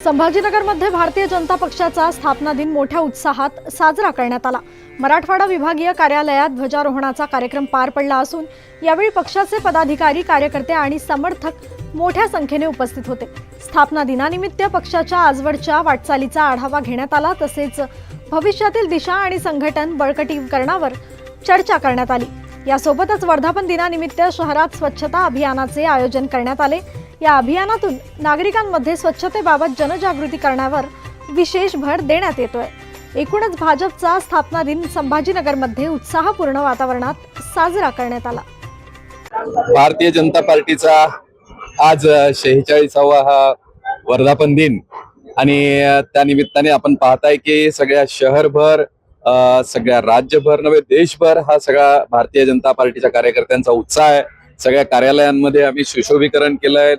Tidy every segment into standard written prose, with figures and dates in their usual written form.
संभाजीनगरमध्ये भारतीय जनता पक्षाचा स्थापना दिन मोठ्या उत्साहात साजरा करण्यात आला। मराठवाडा विभागीय कार्यालयात ध्वजारोहणाचा कार्यक्रम पार पडला असून यावेळी पक्षाचे पदाधिकारी, कार्यकर्ते आणि समर्थक मोठ्या संख्येने उपस्थित होते। स्थापना दिनानिमित्त पक्षाच्या आजवरच्या वाटचालीचा आढावा घेण्यात आला, तसेच भविष्यातील दिशा आणि संघटन बळकटीकरणावर चर्चा करण्यात आली। यासोबतच वर्धापन दिनानिमित्त शहरात स्वच्छता अभियानाचे आयोजन करण्यात आले। या अभियानातून नागरिकांमध्ये स्वच्छतेबाबत जनजागृती करण्यावर विशेष भर देण्यात येतोय। एकूणच भाजपचा स्थापना दिन संभाजीनगरमध्ये उत्साहपूर्ण वातावरणात साजरा करण्यात आला। भारतीय जनता पार्टीचा आज 46वा हा वर्धापन दिन आणि त्या निमित्ताने आपण पाहताय की सगळ्या शहरभर, सगळ्या राज्यभर नव्हे देशभर हा सगळा भारतीय जनता पार्टीच्या कार्यकर्त्यांचा उत्साह आहे। सगळ्या कार्यालयांमध्ये आम्ही सुशोभीकरण केलंय,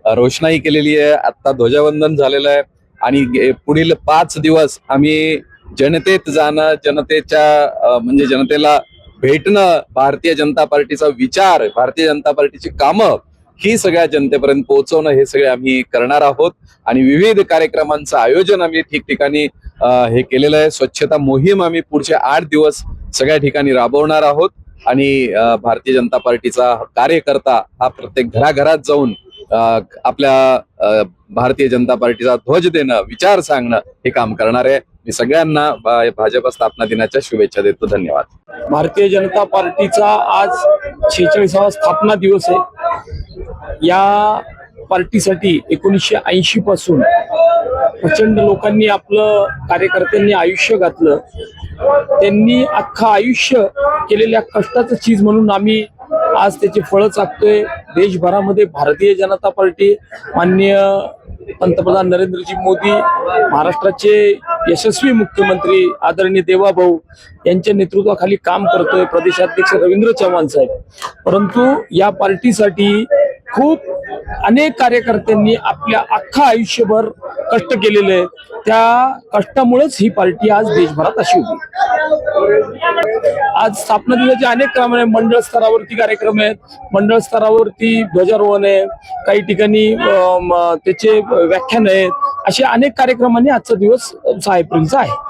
रोषणाई केलेली आहे, आता ध्वजवंदन झालेलं आहे आणि पुढील 5 दिवस आम्ही जनतेत जाणं, जनतेच्या जनतेला भेटणं, भारतीय जनता पार्टीचा विचार, भारतीय जनता पार्टीची कामं ही सगळ्या जनतेपर्यंत पोहोचवणं हे सगळे आम्ही करणार आहोत आणि विविध कार्यक्रमांचं आयोजन आम्ही ठिकठिकाणी हे केलेलं आहे। स्वच्छता मोहीम आम्ही पुढचे 8 दिवस सगळ्या ठिकाणी राबवणार आहोत आणि भारतीय जनता पार्टीचा कार्यकर्ता हा प्रत्येक घराघरात जाऊन आपल्या भारतीय जनता पार्टीचा ध्वज देणं, विचार सांगणं हे काम करणार आहे। मी सगळ्यांना भाजप स्थापना दिनाच्या शुभेच्छा देतो। धन्यवाद। भारतीय जनता पार्टीचा आज 46वा स्थापना दिवस आहे। या पार्टीसाठी 1980 पासून प्रचंड लोकांनी आपलं, कार्यकर्त्यांनी आयुष्य घातलं। त्यांनी अख्खं आयुष्य केलेल्या कष्टाचं चीज म्हणून आम्ही आज त्याची फळं चाकतोय। देशभरामध्ये भारतीय जनता पार्टी, माननीय पंतप्रधान नरेंद्रजी मोदी, महाराष्ट्राचे यशस्वी मुख्यमंत्री आदरणीय देवाभाऊ यांच्या नेतृत्वाखाली काम करतोय, प्रदेशाध्यक्ष रवींद्र चव्हाण साहेब। परंतु या पार्टीसाठी खूप अनेक कार्यकर्त्यांनी आपल्या अख्खा आयुष्यभर कष्ट केलेले, त्या कष्टामुळेच ही पार्टी आज देशभरात अशी उभी। आज स्थापना दिनाचे अनेक कार्यक्रम आहेत, मंडळ स्तरावरती कार्यक्रम आहेत, मंडळ स्तरावरती ध्वजारोहण आहे, काही ठिकाणी त्याचे व्याख्यान आहेत, असे अनेक कार्यक्रमांनी आजचा दिवस 6 एप्रिलचा आहे।